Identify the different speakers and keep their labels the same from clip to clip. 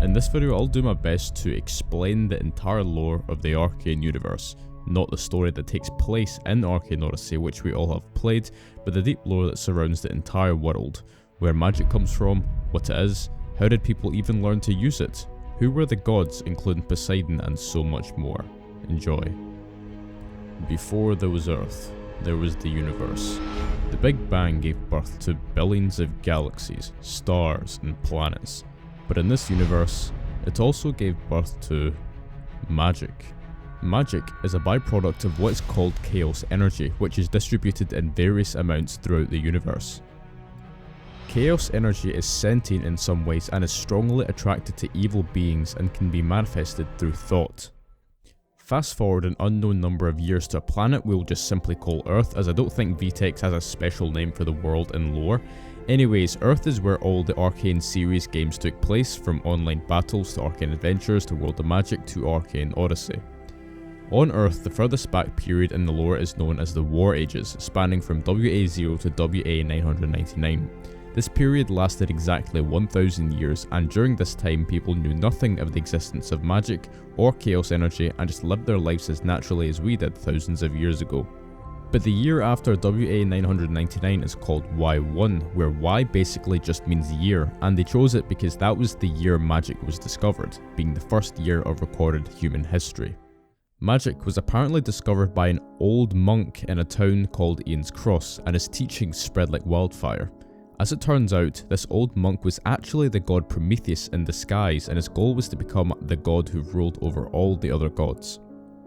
Speaker 1: In this video I'll do my best to explain the entire lore of the Arcane universe, not the story that takes place in Arcane Odyssey which we all have played, but the deep lore that surrounds the entire world, where magic comes from, what it is, how did people even learn to use it, who were the gods including Poseidon, and so much more. Enjoy. Before there was Earth, there was the universe. The Big Bang gave birth to billions of galaxies, stars and planets. But in this universe, it also gave birth to magic. Magic is a byproduct of what's called chaos energy, which is distributed in various amounts throughout the universe. Chaos energy is sentient in some ways and is strongly attracted to evil beings and can be manifested through thought. Fast forward an unknown number of years to a planet we'll just simply call Earth, as I don't think VTEX has a special name for the world in lore. Anyways, Earth is where all the Arcane series games took place, from online battles to Arcane Adventures to World of Magic to Arcane Odyssey. On Earth, the furthest back period in the lore is known as the War Ages, spanning from WA0 to WA999. This period lasted exactly 1000 years, and during this time people knew nothing of the existence of magic or chaos energy and just lived their lives as naturally as we did thousands of years ago. But the year after WA999 is called Y1, where Y basically just means year, and they chose it because that was the year magic was discovered, being the first year of recorded human history. Magic was apparently discovered by an old monk in a town called Ian's Cross, and his teachings spread like wildfire. As it turns out, this old monk was actually the god Prometheus in disguise, and his goal was to become the god who ruled over all the other gods.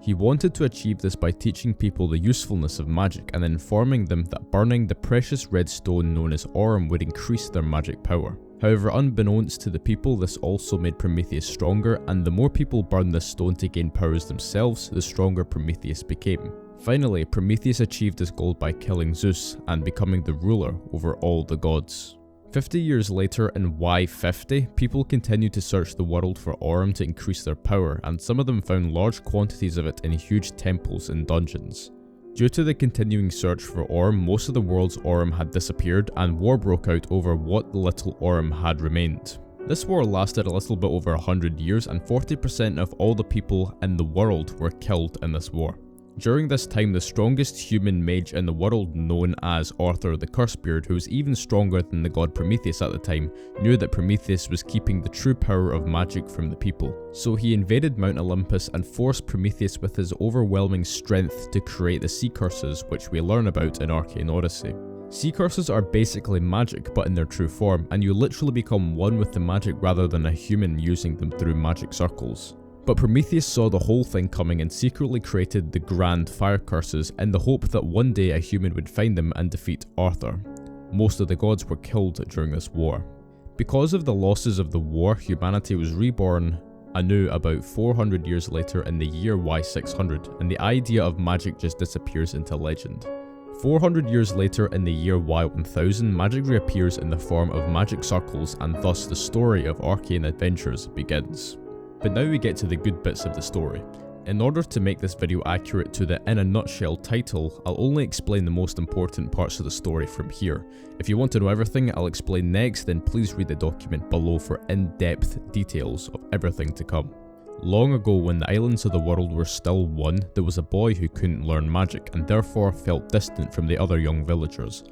Speaker 1: He wanted to achieve this by teaching people the usefulness of magic and then informing them that burning the precious red stone known as Aurum would increase their magic power. However, unbeknownst to the people, this also made Prometheus stronger, and the more people burned this stone to gain powers themselves, the stronger Prometheus became. Finally, Prometheus achieved his goal by killing Zeus and becoming the ruler over all the gods. 50 years later, in Y50, people continued to search the world for Aurum to increase their power, and some of them found large quantities of it in huge temples and dungeons. Due to the continuing search for Aurum, most of the world's Aurum had disappeared, and war broke out over what little Aurum had remained. This war lasted a little bit over 100 years, and 40% of all the people in the world were killed in this war. During this time, the strongest human mage in the world, known as Arthur the Cursebeard, who was even stronger than the god Prometheus at the time, knew that Prometheus was keeping the true power of magic from the people. So he invaded Mount Olympus and forced Prometheus with his overwhelming strength to create the sea curses, which we learn about in Arcane Odyssey. Sea curses are basically magic, but in their true form, and you literally become one with the magic rather than a human using them through magic circles. But Prometheus saw the whole thing coming and secretly created the Grand Fire Curses in the hope that one day a human would find them and defeat Arthur. Most of the gods were killed during this war. Because of the losses of the war, humanity was reborn anew about 400 years later in the year Y600, and the idea of magic just disappears into legend. 400 years later in the year Y1000, magic reappears in the form of magic circles, and thus the story of Arcane Adventures begins. But now we get to the good bits of the story. In order to make this video accurate to the in a nutshell title, I'll only explain the most important parts of the story from here. If you want to know everything I'll explain next, then please read the document below for in-depth details of everything to come. Long ago, when the islands of the world were still one, there was a boy who couldn't learn magic and therefore felt distant from the other young villagers.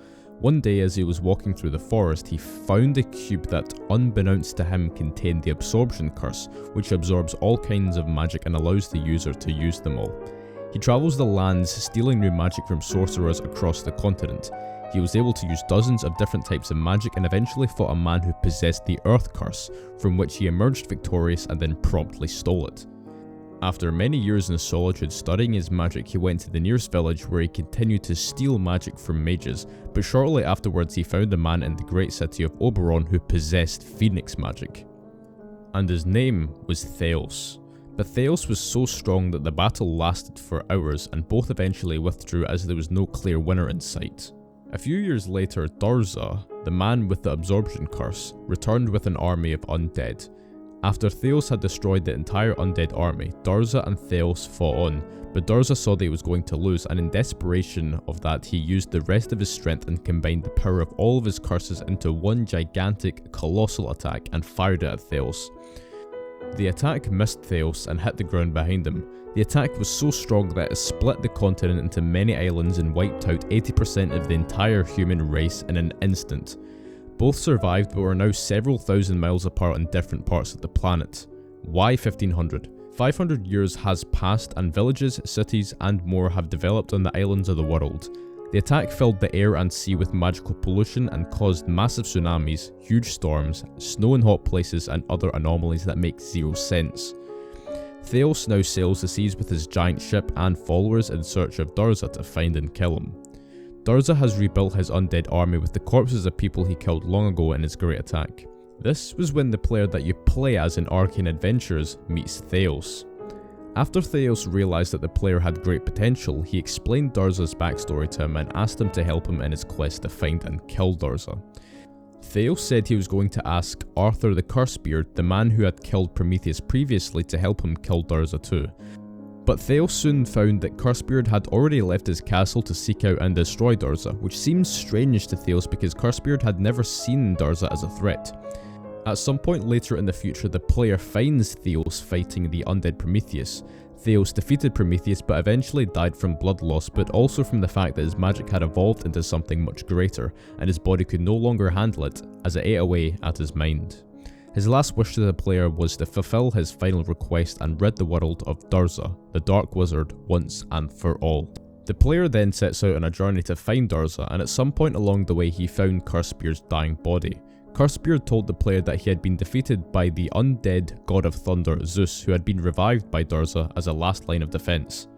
Speaker 1: One day as he was walking through the forest, he found a cube that, unbeknownst to him, contained the Absorption Curse, which absorbs all kinds of magic and allows the user to use them all. He travels the lands, stealing new magic from sorcerers across the continent. He was able to use dozens of different types of magic and eventually fought a man who possessed the Earth Curse, from which he emerged victorious and then promptly stole it. After many years in solitude studying his magic, he went to the nearest village where he continued to steal magic from mages, but shortly afterwards he found a man in the great city of Oberon who possessed phoenix magic. And his name was Theos. But Theos was so strong that the battle lasted for hours, and both eventually withdrew as there was no clear winner in sight. A few years later, Darza, the man with the Absorption Curse, returned with an army of undead. After Theos had destroyed the entire undead army, Darza and Theos fought on, but Darza saw that he was going to lose, and in desperation of that he used the rest of his strength and combined the power of all of his curses into one gigantic, colossal attack and fired it at Theos. The attack missed Theos and hit the ground behind him. The attack was so strong that it split the continent into many islands and wiped out 80% of the entire human race in an instant. Both survived but were now several thousand miles apart in different parts of the planet. Why 1500? 500 years has passed and villages, cities and more have developed on the islands of the world. The attack filled the air and sea with magical pollution and caused massive tsunamis, huge storms, snow in hot places and other anomalies that make zero sense. Theos now sails the seas with his giant ship and followers in search of Darza to find and kill him. Darza has rebuilt his undead army with the corpses of people he killed long ago in his great attack. This was when the player that you play as in Arcane Adventures meets Theos. After Theos realised that the player had great potential, he explained Darza's backstory to him and asked him to help him in his quest to find and kill Darza. Theos said he was going to ask Arthur the Cursebeard, the man who had killed Prometheus previously, to help him kill Darza too. But Theos soon found that Cursebeard had already left his castle to seek out and destroy Darza, which seems strange to Theos because Cursebeard had never seen Darza as a threat. At some point later in the future, the player finds Theos fighting the undead Prometheus. Theos defeated Prometheus but eventually died from blood loss, but also from the fact that his magic had evolved into something much greater, and his body could no longer handle it, as it ate away at his mind. His last wish to the player was to fulfill his final request and rid the world of Darza, the Dark Wizard, once and for all. The player then sets out on a journey to find Darza, and at some point along the way he found Cursebeard's dying body. Cursebeard told the player that he had been defeated by the undead god of thunder Zeus, who had been revived by Darza as a last line of defense.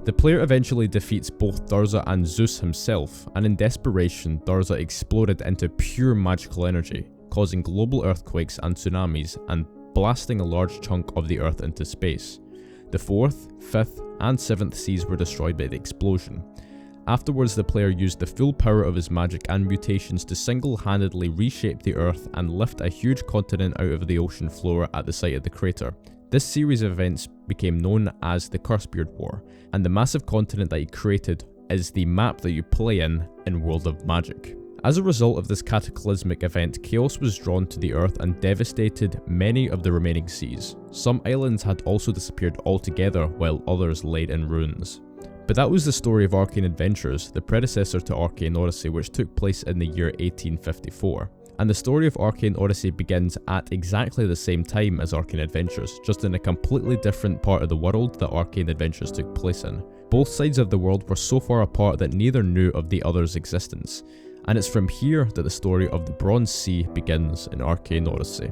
Speaker 1: The player eventually defeats both Darza and Zeus himself, and in desperation Darza exploded into pure magical energy, causing global earthquakes and tsunamis and blasting a large chunk of the earth into space. The 4th, 5th and 7th seas were destroyed by the explosion. Afterwards, the player used the full power of his magic and mutations to single-handedly reshape the earth and lift a huge continent out of the ocean floor at the site of the crater. This series of events became known as the Cursebeard War, and the massive continent that he created is the map that you play in World of Magic. As a result of this cataclysmic event, chaos was drawn to the earth and devastated many of the remaining seas. Some islands had also disappeared altogether, while others laid in ruins. But that was the story of Arcane Adventures, the predecessor to Arcane Odyssey, which took place in the year 1854. And the story of Arcane Odyssey begins at exactly the same time as Arcane Adventures, just in a completely different part of the world that Arcane Adventures took place in. Both sides of the world were so far apart that neither knew of the other's existence. And it's from here that the story of the Bronze Sea begins in Arcane Odyssey.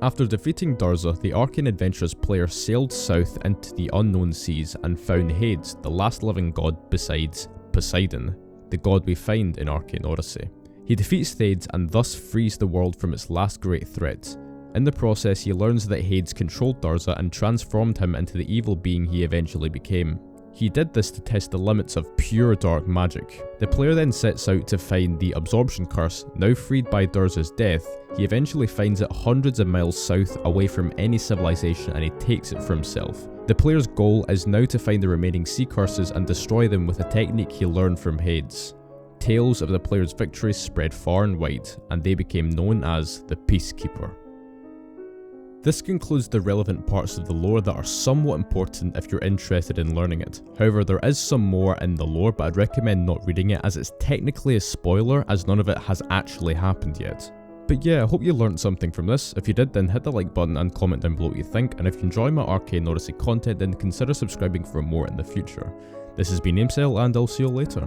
Speaker 1: After defeating Darza, the Arcane Adventures player sailed south into the unknown seas and found Hades, the last living god besides Poseidon, the god we find in Arcane Odyssey. He defeats Hades and thus frees the world from its last great threat. In the process, he learns that Hades controlled Darza and transformed him into the evil being he eventually became. He did this to test the limits of pure dark magic. The player then sets out to find the Absorption Curse. Now freed by Darza's death, he eventually finds it hundreds of miles south away from any civilization and he takes it for himself. The player's goal is now to find the remaining sea curses and destroy them with a technique he learned from Hades. Tales of the player's victories spread far and wide, and they became known as the Peacekeeper. This concludes the relevant parts of the lore that are somewhat important if you're interested in learning it. However, there is some more in the lore, but I'd recommend not reading it as it's technically a spoiler as none of it has actually happened yet. But yeah, I hope you learned something from this. If you did, then hit the like button and comment down below what you think, and if you enjoy my Arcane Odyssey content, then consider subscribing for more in the future. This has been Aimsell, and I'll see you later.